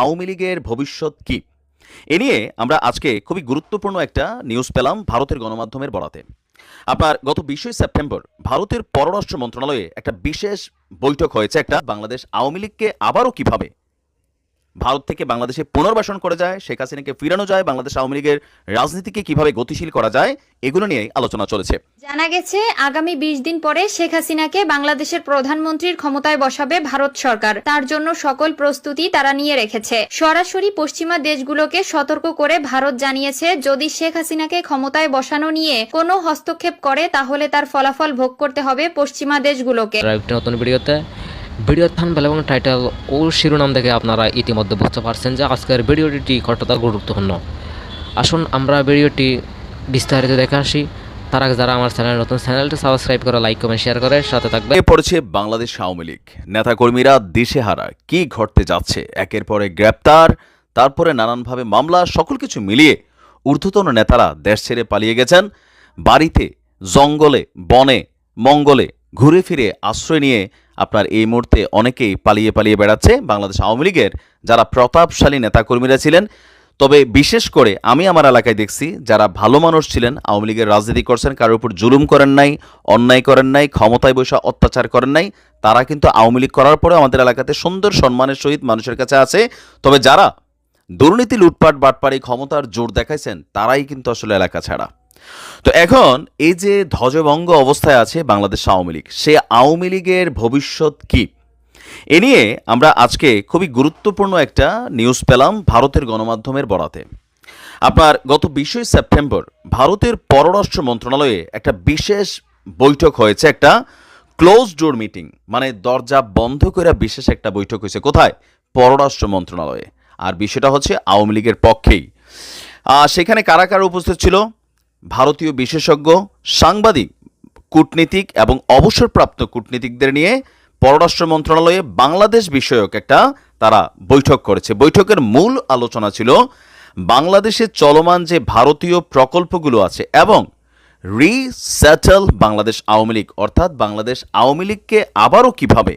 আওয়ামী লীগের ভবিষ্যৎ কি এ নিয়ে আমরা আজকে খুবই গুরুত্বপূর্ণ একটা নিউজ পেলাম ভারতের গণমাধ্যমের বরাতে। আপনার গত 20 সেপ্টেম্বর ভারতের পররাষ্ট্র মন্ত্রণালয়ে একটা বিশেষ বৈঠক হয়েছে। একটা বাংলাদেশ আওয়ামী লীগকে আবারও কিভাবে ভারত থেকে বাংলাদেশে পুনর্বাসন করা যায়, শেখ হাসিনাকে ফিরানো যায়, বাংলাদেশ আওয়ামী লীগের রাজনীতিকে কিভাবে গতিশীল করা যায়, এগুলো নিয়ে আলোচনা চলেছে। জানা গেছে আগামী 20 দিন পরে শেখ হাসিনাকে বাংলাদেশের প্রধানমন্ত্রীর ক্ষমতায় বসাবে ভারত সরকার। তার জন্য সকল প্রস্তুতি তারা নিয়ে রেখেছে। সরাসরি পশ্চিমা দেশগুলোকে সতর্ক করে ভারত জানিয়েছে, যদি শেখ হাসিনাকে ক্ষমতায় বসানো নিয়ে কোনো হস্তক্ষেপ করে তাহলে তার ফলাফল ভোগ করতে হবে পশ্চিমা দেশগুলোকে। নতুন ভিডিও থাম্বনেল এবং টাইটেল ও শিরোনাম দেখে আপনারা ইতিমধ্যে বুঝতে পারছেন যে আজকের ভিডিওটি কতটা গুরুত্বপূর্ণ। আসুন আমরা ভিডিওটি বিস্তারিত দেখে আসি। তার আগে যারা আমার চ্যানেল নতুন, চ্যানেলটি সাবস্ক্রাইব করে লাইক কমেন্ট শেয়ার করে সাথে থাকবে। পড়েছে বাংলাদেশ আওয়ামী লীগ নেতাকর্মীরা দিশেহারা, কি ঘটতে যাচ্ছে, একের পরে গ্রেপ্তার, তারপরে নানানভাবে মামলা, সকল কিছু মিলিয়ে ঊর্ধ্বতন নেতারা দেশ ছেড়ে পালিয়ে গেছেন। বাড়িতে, জঙ্গলে, বনে, মঙ্গলে ঘুরে ফিরে আশ্রয় নিয়ে আপনার এই মুহূর্তে অনেকেই পালিয়ে পালিয়ে বেড়াচ্ছে বাংলাদেশ আওয়ামী লীগের যারা প্রতাপশালী নেতাকর্মীরা ছিলেন। তবে বিশেষ করে আমি আমার এলাকায় দেখছি যারা ভালো মানুষ ছিলেন, আওয়ামী লীগের রাজনীতি করছেন, কারোর উপর জুলুম করেন নাই, অন্যায় করেন নাই, ক্ষমতায় বসে অত্যাচার করেন নাই, তারা কিন্তু আওয়ামী লীগ করার পরে আমাদের এলাকাতে সুন্দর সম্মানের সহিত মানুষের কাছে আছে। তবে যারা দুর্নীতি, লুটপাট, বাটপাড়ি, ক্ষমতার জোর দেখাইছেন তারাই কিন্তু আসলে এলাকা ছাড়া। তো এখন এই যে ধ্বজভঙ্গ অবস্থায় আছে বাংলাদেশ আওয়ামী লীগ, সে আওয়ামী লীগের ভবিষ্যৎ কি এ নিয়ে আমরা আজকে খুবই গুরুত্বপূর্ণ একটা নিউজ পেলাম ভারতের গণমাধ্যমের বরাতে। আপনার গত 20 সেপ্টেম্বর ভারতের পররাষ্ট্র মন্ত্রণালয়ে একটা বিশেষ বৈঠক হয়েছে, একটা ক্লোজ ডোর মিটিং, মানে দরজা বন্ধ করে বিশেষ একটা বৈঠক হয়েছে। কোথায়? পররাষ্ট্র মন্ত্রণালয়ে। আর বিষয়টা হচ্ছে আওয়ামী লীগের পক্ষেই। সেখানে কারা কারা উপস্থিত ছিল? ভারতীয় বিশেষজ্ঞ, সাংবাদিক, কূটনীতিক এবং অবসরপ্রাপ্ত কূটনীতিকদের নিয়ে পররাষ্ট্র মন্ত্রণালয়ে বাংলাদেশ বিষয়ক একটা তারা বৈঠক করেছে। বৈঠকের মূল আলোচনা ছিল বাংলাদেশে চলমান যে ভারতীয় প্রকল্পগুলো আছে এবং রিসেটেল বাংলাদেশ আওয়ামী লীগ, অর্থাৎ বাংলাদেশ আওয়ামী লীগকে আবারও কিভাবে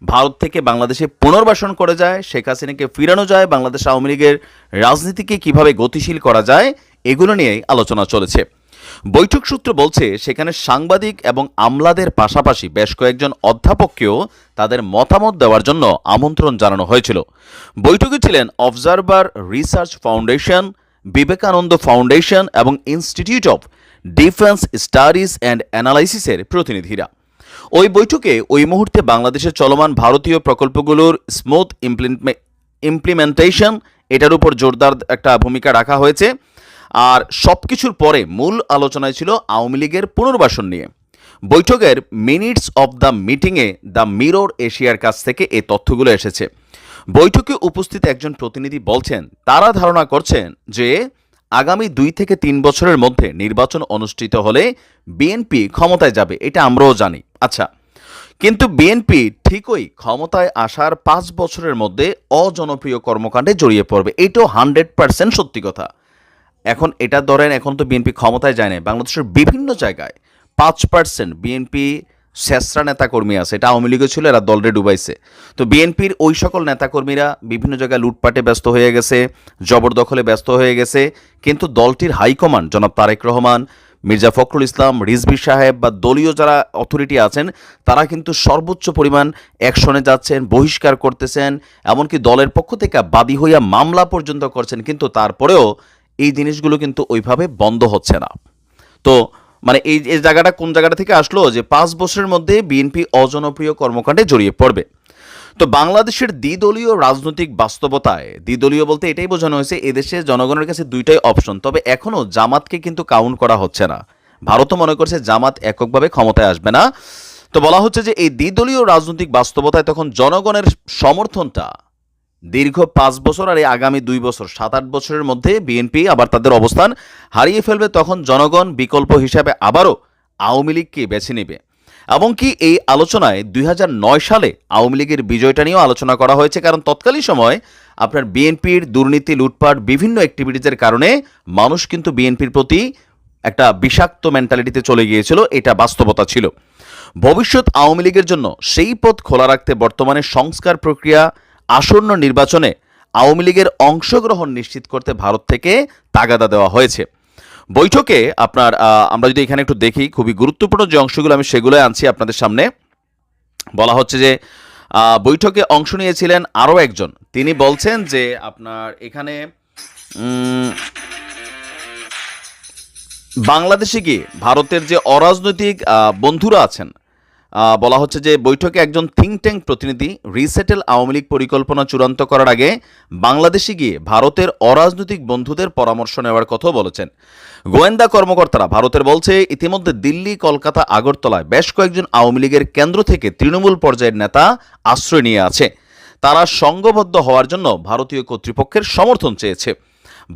ভারত থেকে বাংলাদেশে পুনর্বাসন করা যায়, শেখ হাসিনাকে ফিরানো যায়, বাংলাদেশ আওয়ামী লীগের রাজনীতিকে কিভাবে গতিশীল করা যায়, এগুলো নিয়েই আলোচনা চলেছে। বৈঠক সূত্র বলছে সেখানে সাংবাদিক এবং আমলাদের পাশাপাশি বেশ কয়েকজন অধ্যাপককেও তাদের মতামত দেওয়ার জন্য আমন্ত্রণ জানানো হয়েছিল। বৈঠকে ছিলেন observer research foundation, Vivekananda foundation এবং institute of defence studies and অ্যানালাইসিসের প্রতিনিধিরা। ওই বৈঠকে ওই মুহূর্তে বাংলাদেশের চলমান ভারতীয় প্রকল্পগুলোর স্মুথ ইমপ্লিমেন্টেশন, এটার উপর জোরদার একটা ভূমিকা রাখা হয়েছে। আর সব কিছুর পরে মূল আলোচনায় ছিল আওয়ামী লীগের পুনর্বাসন নিয়ে। বৈঠকের মিনিটস অব দ্য মিটিংয়ে দ্য মিরর এশিয়ার কাছ থেকে এই তথ্যগুলো এসেছে। বৈঠকে উপস্থিত একজন প্রতিনিধি বলছেন, তারা ধারণা করছেন যে আগামী 2 থেকে 3 বছরের মধ্যে নির্বাচন অনুষ্ঠিত হলে বিএনপি ক্ষমতায় যাবে, এটা আমরাও জানি। আচ্ছা, কিন্তু বিএনপি ঠিকই ক্ষমতায় আসার 5 বছরের মধ্যে অজনপ্রিয় কর্মকাণ্ডে জড়িয়ে পড়বে, এটাও 100% সত্যি কথা। এখন এটা ধরেন, এখন তো বিএনপি ক্ষমতায় যায় না, বাংলাদেশের বিভিন্ন জায়গায় 5% বিএনপি শেষরা নেতাকর্মী আছে, এটা আওয়ামী লীগও ছিল, এরা দলরে ডুবাইছে। তো বিএনপির ওই সকল নেতাকর্মীরা বিভিন্ন জায়গায় লুটপাটে ব্যস্ত হয়ে গেছে, জবরদখলে ব্যস্ত হয়ে গেছে, কিন্তু দলটির হাইকমান্ড জনাব তারেক রহমান, মির্জা ফখরুল ইসলাম, রিজভী সাহেব বা দলীয় যারা অথরিটি আছেন তারা কিন্তু সর্বোচ্চ পরিমাণ অ্যাকশনে যাচ্ছেন, বহিষ্কার করতেছেন, এমনকি দলের পক্ষ থেকে বাদী হইয়া মামলা পর্যন্ত করছেন। কিন্তু তারপরেও এই জিনিসগুলো কিন্তু ওইভাবে বন্ধ হচ্ছে না। তো মানে এই জায়গাটা কোন জায়গাটা থেকে আসলো যে 5 বছরের মধ্যে বিএনপি অজনপ্রিয় কর্মকাণ্ডে জড়িয়ে পড়বে। তো বাংলাদেশের দ্বিদলীয় রাজনৈতিক বাস্তবতায়, দ্বিদলীয় বলতে এটাই বোঝানো হয়েছে এদেশে জনগণের কাছে দুইটাই অপশন, তবে এখনও জামাতকে কিন্তু কাউন্ট করা হচ্ছে না। ভারতও মনে করছে জামাত এককভাবে ক্ষমতায় আসবে না। তো বলা হচ্ছে যে এই দ্বিদলীয় রাজনৈতিক বাস্তবতায় তখন জনগণের সমর্থনটা দীর্ঘ 5 বছর আর এই আগামী 2 বছর 7-8 বছরের মধ্যে বিএনপি আবার তাদের অবস্থান হারিয়ে ফেলবে। তখন জনগণ বিকল্প হিসাবে আবারও আওয়ামী লীগকে বেছে নেবে। এমনকি এই আলোচনায় 2009 সালে আওয়ামী লীগের বিজয়টা নিয়েও আলোচনা করা হয়েছে, কারণ তৎকালীন সময় আপনার বিএনপির দুর্নীতি, লুটপাট, বিভিন্ন অ্যাক্টিভিটিজের কারণে মানুষ কিন্তু বিএনপির প্রতি একটা বিষাক্ত মেন্টালিটিতে চলে গিয়েছিল, এটা বাস্তবতা ছিল। ভবিষ্যৎ আওয়ামী লীগের জন্য সেই পথ খোলা রাখতে বর্তমানে সংস্কার প্রক্রিয়া আসন্ন নির্বাচনে আওয়ামী লীগের অংশগ্রহণ নিশ্চিত করতে ভারত থেকে তাগাদা দেওয়া হয়েছে। বৈঠকে আপনার আমরা যদি এখানে একটু দেখি, খুবই গুরুত্বপূর্ণ যে অংশগুলো আমি সেগুলোই আনছি আপনাদের সামনে। বলা হচ্ছে যে বৈঠকে অংশ নিয়েছিলেন আরও একজন, তিনি বলছেন যে আপনার এখানে বাংলাদেশে গিয়ে ভারতের যে অরাজনৈতিক বন্ধুরা আছেন, বলা হচ্ছে যে বৈঠকে একজন থিঙ্ক ট্যাঙ্ক প্রতিনিধি রিসেটেল আওয়ামী লীগ পরিকল্পনা চূড়ান্ত করার আগে বাংলাদেশে গিয়ে ভারতের অরাজনৈতিক বন্ধুদের পরামর্শ নেওয়ার কথাও বলেছেন। গোয়েন্দা কর্মকর্তারা ভারতের বলছে ইতিমধ্যে দিল্লি, কলকাতা, আগরতলায় বেশ কয়েকজন আওয়ামী লীগের কেন্দ্র থেকে তৃণমূল পর্যায়ের নেতা আশ্রয় নিয়ে আছে। তারা সংঘবদ্ধ হওয়ার জন্য ভারতীয় কর্তৃপক্ষের সমর্থন চেয়েছে।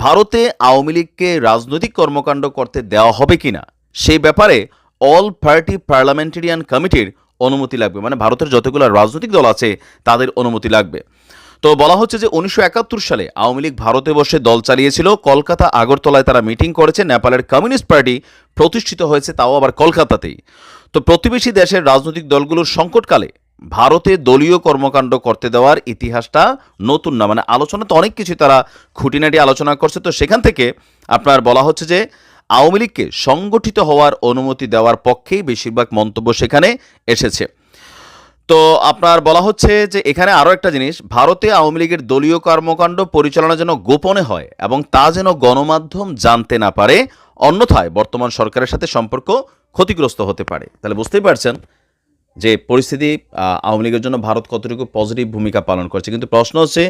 ভারতে আওয়ামী লীগকে রাজনৈতিক কর্মকাণ্ড করতে দেওয়া হবে কিনা সেই ব্যাপারে অল পার্টি পার্লামেন্টারিয়ান কমিটির অনুমতি লাগবে, মানে ভারতের যতগুলো রাজনৈতিক দল আছে তাদের অনুমতি লাগবে। তো বলা হচ্ছে যে 1971 সালে আওয়ামী লীগ ভারতে বসে দল চালিয়েছিল। কলকাতা, আগরতলায় তারা মিটিং করেছে। নেপালের কমিউনিস্ট পার্টি প্রতিষ্ঠিত হয়েছে, তাও আবার কলকাতাতেই। তো প্রতিবেশী দেশের রাজনৈতিক দলগুলোর সংকটকালে ভারতে দলীয় কর্মকাণ্ড করতে দেওয়ার ইতিহাসটা নতুন না, মানে আলোচনা তো অনেক কিছু তারা খুঁটিনাটি আলোচনা করছে। তো সেখান থেকে আপনার বলা হচ্ছে যে আওয়ামী লীগকে সংগঠিত হওয়ার অনুমতি দেওয়ার পক্ষেই বেশিরভাগ মন্তব্য সেখানে এসেছে। তো আপনার বলা হচ্ছে যে এখানে আরও একটা জিনিস, ভারতে আওয়ামী লীগের দলীয় কর্মকাণ্ড পরিচালনা যেন গোপনে হয় এবং তা যেন গণমাধ্যম জানতে না পারে, অন্যথায় বর্তমান সরকারের সাথে সম্পর্ক ক্ষতিগ্রস্ত হতে পারে। তাহলে বুঝতেই পারছেন যে পরিস্থিতি আওয়ামী লীগের জন্য ভারত কতটুকু পজিটিভ ভূমিকা পালন করছে। কিন্তু প্রশ্ন হচ্ছে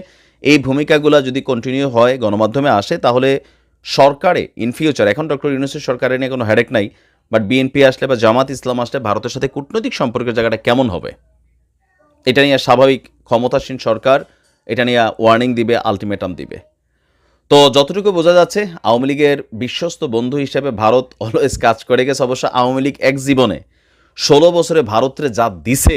এই ভূমিকাগুলো যদি কন্টিনিউ হয়, গণমাধ্যমে আসে, তাহলে সরকারে ইন ফিউচার, এখন ডক্টর ইউনূসের সরকারের নিয়ে কোনো হেডেক নাই, বাট বিএনপি আসলে বা জামাত ইসলাম আসলে ভারতের সাথে কূটনৈতিক সম্পর্কের জায়গাটা কেমন হবে, এটা নিয়ে স্বাভাবিক ক্ষমতাসীন সরকার এটা নিয়ে ওয়ার্নিং দিবে, আলটিমেটাম দিবে। তো যতটুকু বোঝা যাচ্ছে আওয়ামী লীগের বিশ্বস্ত বন্ধু হিসেবে ভারত অলওয়েজ কাজ করে গেছে। অবশ্য আওয়ামী লীগ এক জীবনে 16 বছরে ভারতের যা দিছে,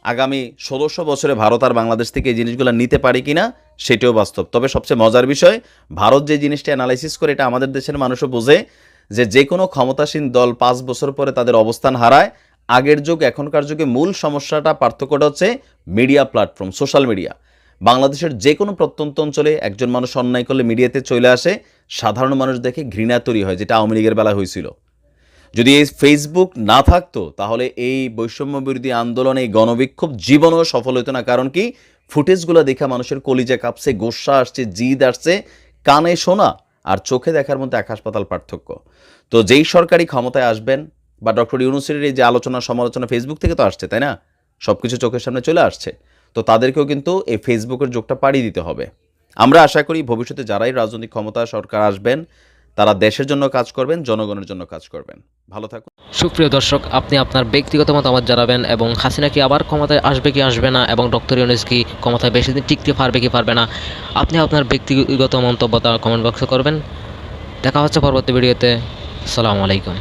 আগামী 1600 বছরে ভারত আর বাংলাদেশ থেকে এই জিনিসগুলো নিতে পারে কিনা সেটাও বাস্তব। তবে সবচেয়ে মজার বিষয়, ভারত যে জিনিসটা অ্যানালাইসিস করে এটা আমাদের দেশের মানুষও বোঝে যে কোনো ক্ষমতাসীন দল 5 বছর পরে তাদের অবস্থান হারায়। আগের যুগ এখনকার যুগে মূল সমস্যাটা, পার্থক্যটা হচ্ছে মিডিয়া প্ল্যাটফর্ম, সোশ্যাল মিডিয়া। বাংলাদেশের যে কোনো প্রত্যন্ত অঞ্চলে একজন মানুষ অন্যায় করলে মিডিয়াতে চলে আসে, সাধারণ মানুষ দেখে ঘৃণা তৈরি হয়, যেটা আওয়ামী লীগের বেলা হয়েছিল। যদি এই ফেসবুক না থাকতো তাহলে এই বৈষম্য বিরোধী আন্দোলন, এই গণবিক্ষোভ জীবনেও সফল হতো না। কারণ কি, ফুটেজগুলো দেখা মানুষের কলিজা কাঁপছে, গোস্সা আসছে, জিদ আসছে, কানে শোনা আর চোখে দেখার মধ্যে আকাশ পাতাল পার্থক্য। তো যেই সরকারি ক্ষমতায় আসবেন, বা ডক্টর ইউনূসের এই যে আলোচনা সমালোচনা ফেসবুক থেকে তো আসছে, তাই না, সব কিছু চোখের সামনে চলে আসছে, তো তাদেরকেও কিন্তু এই ফেসবুকের যোগটা পাড়ি দিতে হবে। আমরা আশা করি ভবিষ্যতে যারাই রাজনৈতিক ক্ষমতা সরকার আসবেন তারা দেশের জন্য কাজ করবেন, জনগণের জন্য কাজ করবেন। ভালো থাকুন। সুপ্রিয় দর্শক, আপনি আপনার ব্যক্তিগত মতামত জানাবেন এবং হাসিনা কি আবার ক্ষমতায় আসবে কি আসবে না, এবং ডক্টর ইউনূস কি ক্ষমতায় বেশি দিন টিকতে পারবে কি পারবে না, আপনি আপনার ব্যক্তিগত মন্তব্যটা কমেন্ট বক্সে করবেন। দেখা হচ্ছে পরবর্তী ভিডিওতে। আসসালামু আলাইকুম।